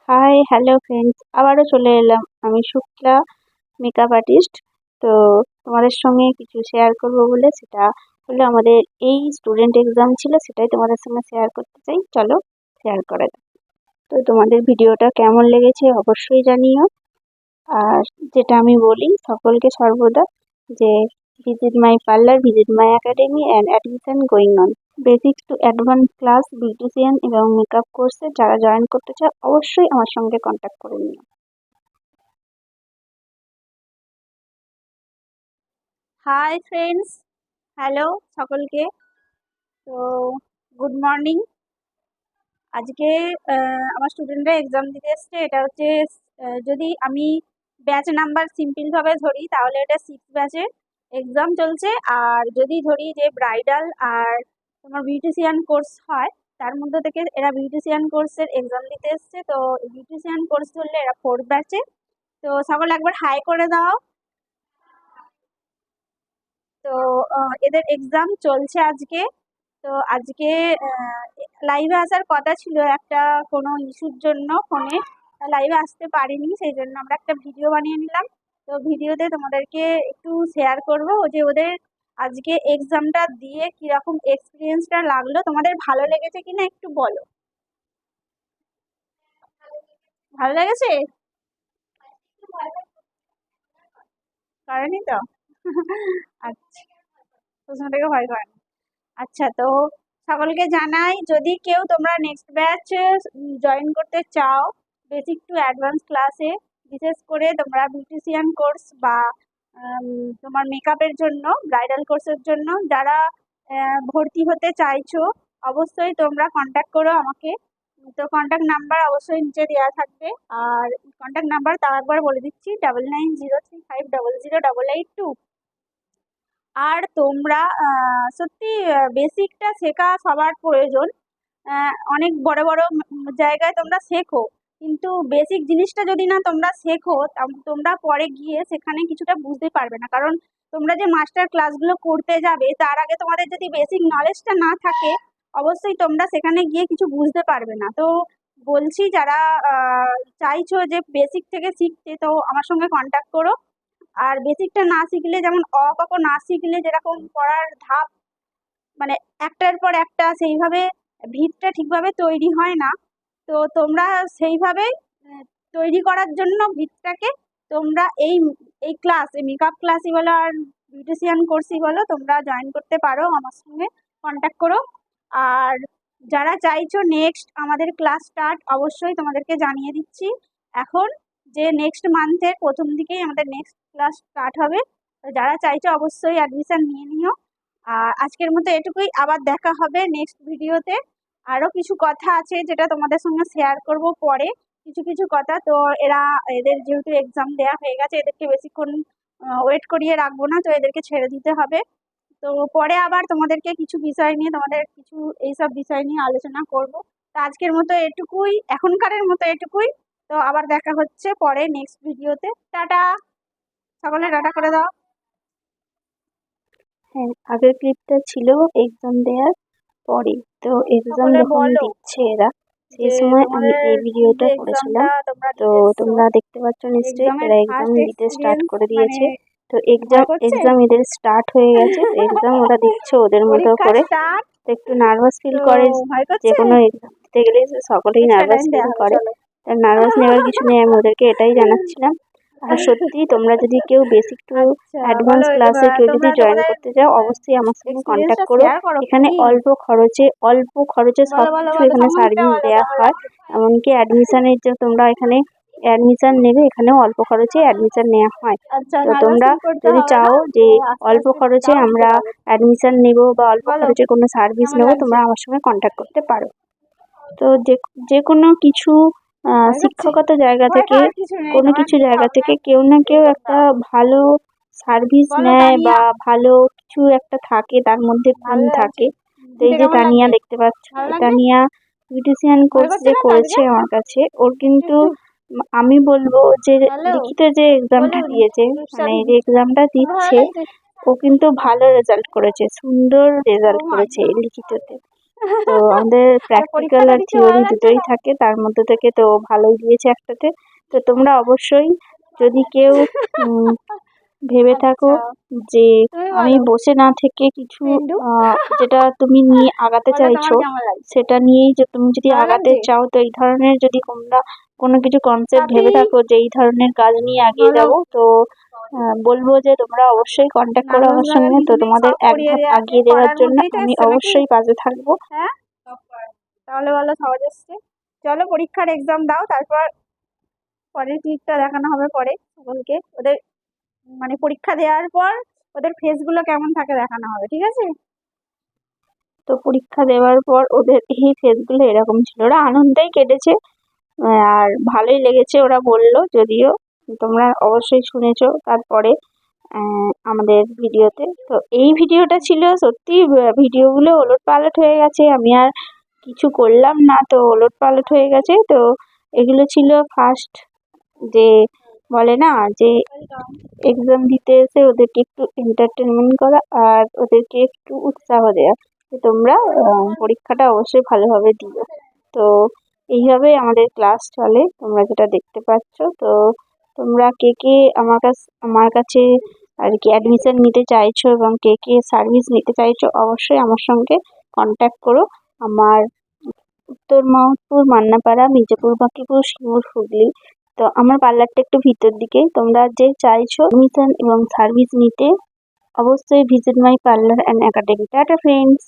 Hi hello friends, আবারও চলে এলাম আমি শুক্লা মেকআপ আর্টিস্ট। তো তোমাদের সঙ্গে কিছু শেয়ার করব বলে, সেটা হলো আমাদের এই স্টুডেন্ট এক্সাম ছিল, সেটাই তোমাদের সঙ্গে শেয়ার করতে চাই। চলো শেয়ার করা যাক। তো তোমাদের ভিডিওটা কেমন লেগেছে অবশ্যই জানিও। আর যেটা আমি বলি সকলকে সর্বদা, যে visit my parlour, visit my academy and admission going on. Basics to advance class beautician এবং মেকআপ কোর্সে যারা জয়েন করতে চায় অবশ্যই আমার সঙ্গে কন্ট্যাক্ট করে নিও। হাই ফ্রেন্ডস, হ্যালো সকলকে। তো গুড মর্নিং। আজকে আমার স্টুডেন্টরা এক্সাম দিতে এসছে। এটা হচ্ছে যদি আমি ব্যাচ নাম্বার সিম্পলভাবে ধরি তাহলে এটা 6 ব্যাচের এক্সাম চলছে। আর যদি ধরি যে ব্রাইডাল আর তোমার বিউটিশিয়ান কোর্স হয়, তার মধ্যে থেকে এরা বিউটিশিয়ান কোর্সের এক্সাম দিতে এসছে। তো বিউটিশিয়ান কোর্স ধরলে এরা 4th ব্যাচে। তো সকলে একবার হাই করে দাও। তো এদের এক্সাম চলছে আজকে। তো আজকে লাইভে আসার কথা ছিল, একটা কোনো ইস্যুর জন্য ফোনে লাইভে আসতে পারিনি, সেই জন্য আমরা একটা ভিডিও বানিয়ে নিলাম। তো ভিডিওতে তোমাদেরকে একটু শেয়ার করব যে ওদের আজকে এক্সামটা দিয়ে কিরকম এক্সপিরিয়েন্সটা লাগলো, তোমাদের ভালো লেগেছে কিনা একটু বলো। ভালো লেগেছে? করেনি তো? আচ্ছা, প্রশ্নটাকে ভয় করে না। আচ্ছা, তো সকলকে জানাই, যদি কেউ তোমরা নেক্সট ব্যাচ জয়েন করতে চাও বেসিক টু অ্যাডভান্স ক্লাসে, বিশেষ করে তোমরা বিউটিশিয়ান কোর্স বা তোমার মেকআপের জন্য, ব্রাইডাল কোর্সের জন্য যারা ভর্তি হতে চাইছো, অবশ্যই তোমরা কন্ট্যাক্ট করো আমাকে। তো কন্ট্যাক্ট নাম্বার অবশ্যই নিচে দেওয়া থাকবে। আর কন্ট্যাক্ট নাম্বার তাও একবার বলে দিচ্ছি, 9903500882। আর তোমরা সত্যি বেসিকটা শেখা সবার প্রয়োজন। অনেক বড় বড় জায়গায় তোমরা শেখো, কিন্তু বেসিক জিনিসটা যদি না তোমরা শেখো, তোমরা পরে গিয়ে সেখানে কিছুটা বুঝতে পারবে না। কারণ তোমরা যে মাস্টার ক্লাসগুলো করতে যাবে, তার আগে তোমাদের যদি বেসিক নলেজটা না থাকে, অবশ্যই তোমরা সেখানে গিয়ে কিছু বুঝতে পারবে না। তো বলছি, যারা চাইছো যে বেসিক থেকে শিখতে, তো আমার সঙ্গে কন্ট্যাক্ট করো। আর বেসিকটা না শিখলে, যেমন অ ক খ না শিখলে যেরকম পড়ার ধাপ, মানে একটার পর একটা সেইভাবে ভিতটা ঠিকভাবে তৈরি হয় না। তো তোমরা সেইভাবে তৈরি করার জন্য ভিতটাকে তোমরা এই এই ক্লাস, এই মেকআপ ক্লাসই বলো আর বিউটিশিয়ান কোর্সই বলো, তোমরা জয়েন করতে পারো, আমার সঙ্গে কন্ট্যাক্ট করো। আর যারা চাইছো নেক্সট আমাদের ক্লাস স্টার্ট, অবশ্যই তোমাদেরকে জানিয়ে দিচ্ছি এখন যে নেক্সট মান্থের প্রথম দিকেই আমাদের নেক্সট ক্লাস স্টার্ট হবে। তো যারা চাইছো অবশ্যই অ্যাডমিশন নিয়ে নিও। আর আজকের মতো এটুকুই, আবার দেখা হবে নেক্সট ভিডিওতে। আরও কিছু কথা আছে যেটা তোমাদের সঙ্গে শেয়ার করব পরে, কিছু কিছু কথা। তো এদের যেহেতু এক্সাম দেওয়া হয়ে গেছে, এদেরকে বেশিক্ষণ ওয়েট করিয়ে রাখবো না, তো এদেরকে ছেড়ে দিতে হবে। তো পরে আবার তোমাদেরকে কিছু বিষয় নিয়ে, তোমাদের কিছু এইসব বিষয় নিয়ে আলোচনা করব। তো আজকের মতো এটুকুই, এখনকারের মতো এটুকুই। তো আবার দেখা হচ্ছে পরে নেক্সট ভিডিওতে। টাটা, সকলে টাটা করে দাও। হ্যাঁ, আগের ক্লিপটা ছিল এক্সাম দেওয়ার পরে। তো এক্সাম সকলে যখন বলো দিচ্ছে এরা, সেই যে সময় আমি তোমাদের এই যে ভিডিওটা করেছিলাম। এক্সামটা তোমরা তো দিতে এসছো, তোমরা দেখতে পাচ্ছ নিশ্চয়ই, এক্সামের এরা এক্সাম ফার্স্ট দিতে স্টার্ট এক্সপিরিয়েন্স করে মানে দিয়েছে। তো ভয় করছে? এক্সাম এদের স্টার্ট হয়ে গেছে। তো এক্সাম ওরা দিচ্ছে ওদের মতো পরীক্ষা করে। স্টার্ট। তো একটু নার্ভাস ফিল তো করে, ভয় যে করছে? কোনো এক্সাম দিতে গেলে সকলেই এক্সট্রা নার্ভাস টাইম ফিল দেওয়া হবে, করে। চলো। তার নার্ভাস নেওয়ার কিছু নেই, আমি ওদেরকে এটাই জানাচ্ছিলাম। আর সত্যি তোমরা যদি কেউ বেসিক টু আচ্ছা, অ্যাডভান্স বলো ক্লাসে কেউ যদি তোমরা জয়েন তোমাদের করতে চাও, অবশ্যই আমার সঙ্গে কন্ট্যাক্ট এক্সপিরিয়েন্সটা করো। শেয়ার করো এখানে প্লিজ। অল্প খরচে বলো বলো সবকিছু বলো, এখানে সম্বন্ধে সার্ভিস বলো দেওয়া তাহলে। হয়। এমনকি অ্যাডমিশনের যে তোমরা এখানে অ্যাডমিশন নেবে, এখানেও অল্প খরচে অ্যাডমিশন নেওয়া হয়। আচ্ছা, তো নার্ভাস তোমরা ফিল করতে যদি হবে না, চাও তো যে আস্তে অল্প আস্তে খরচে দাও, দিতে আমরা পারবে। অ্যাডমিশন নেব বা অল্প বলো খরচে কোনো সার্ভিস কেমন নেব, লাগছে? তোমরা আমার সঙ্গে কন্ট্যাক্ট করতে পারো। তো যে কোনো কিছু ভয় করছে? শিক্ষাগত জায়গা ভয় থেকে, পাওয়ার কিছু নেই, কোনো তোমরা কিছু দিতে জায়গা হবে থেকে কেউ না কেউ একটা এক্সামটা। ভালো সার্ভিস বলো নেয় তানিয়া, বা ভালো কিছু একটা থাকে, তার মধ্যে গুণ ভালো লাগছে? থাকে। তো এই দিতে যে কেমন তানিয়া লাগবে? দেখতে পাচ্ছ, ভালো এই লাগবে? তানিয়া বিউটিশিয়ান ভয় কোর্স করছে যে না তো করেছে আজকে? আমার কাছে, ওর কিন্তু একটু আমি বলবো যে হ্যালো, লিখিত যে এক্সামটা বলুন দিয়েছে, মানে রূপসাদি, এই যে এক্সামটা খুব ভালো দিচ্ছে, লাগছে। ও কিন্তু ভালো রেজাল্ট করেছে, সুন্দর ও রেজাল্ট মাই করেছে এই গড, লিখিততে। তো আমাদের প্র্যাকটিক্যাল পরীক্ষাটা আর দিতে ভালো থিওরি লাগছে দুটোই তো? থাকে, তার মধ্যে থেকে তো ভালোই দিয়েছে একটাতে। তো তোমরা অবশ্যই যদি কেউ ভেবে থাকো আচ্ছা, যে তুমি আমি বলো বসে না থেকে কিছু পেন্ডু। যেটা তুমি নিয়ে আগাতে বলো তোমার চাইছো কেমন লাগছে? সেটা নিয়েই যে তুমি যদি ভালো আগাতে লাগছে? চাও, তো এই ধরনের যদি তোমরা কোনো কিছু কনসেপ্ট তাতেই ভেবে থাকো যে এই ধরনের কাজ নিয়ে এগিয়ে বলো, যাবো, তো বলবো যে তোমরা অবশ্যই কন্ট্যাক্ট করো নার্ভাস আমার লাগার সঙ্গে। তো কিছু নেই, তোমাদের সব এক করিয়ে ধাপ দেওয়া আছে, আগিয়ে দেওয়ার করার জন্য মধ্যেই তো আমি এসছে নাকি? অবশ্যই পাশে থাকবো। হ্যাঁ, তাহলে বলো সহজ এসছে। চলো পরীক্ষার এক্সাম দাও, তারপর পরের ক্লিপটা দেখানো হবে পরে সকলকে। ওদের মানে পরীক্ষা দেওয়ার পর ওদের ফেসগুলো কেমন থাকে দেখানো হবে, ঠিক আছে? তো পরীক্ষা দেওয়ার পর ওদের এই ফেসগুলো এরকম ছিল, ওরা আনন্দেই কেটেছে। আর ভালোই লেগেছে ওরা বললো, যদিও তোমরা অবশ্যই শুনেছো তারপরে আমাদের ভিডিওতে। তো এই ভিডিওটা ছিল সত্যি, ভিডিওগুলো ওলটপালট হয়ে গেছে, আমি আর কিছু করলাম না তো ওলটপালট হয়ে গেছে। তো এগুলো ছিল ফার্স্ট, যে বলে না যে এক্সাম দিতে এসে ওদেরকে একটু এন্টারটেনমেন্ট করা আর ওদেরকে একটু উৎসাহ দেওয়া। তো তোমরা পরীক্ষাটা অবশ্যই ভালোভাবে দিও। তো এইভাবে আমাদের ক্লাস চলে, তোমরা যেটা দেখতে পাচ্ছ। তো তোমরা কে কে আমার কাছে আর কি অ্যাডমিশন নিতে চাইছো এবং কে কে সার্ভিস নিতে চাইছো, অবশ্যই আমার সঙ্গে কন্ট্যাক্ট করো। আমার উত্তর মাহতপুর, মান্নাপাড়া, মির্জাপুর, বাঁকিপুর, শিমুর, হুগলি। তো আমার পার্লারটা একটু ভিতর দিকে। তোমরা যে চাইছো অ্যাডমিশন এবং সার্ভিস নিতে, অবশ্যই visit my parlour and academy. Tata friends.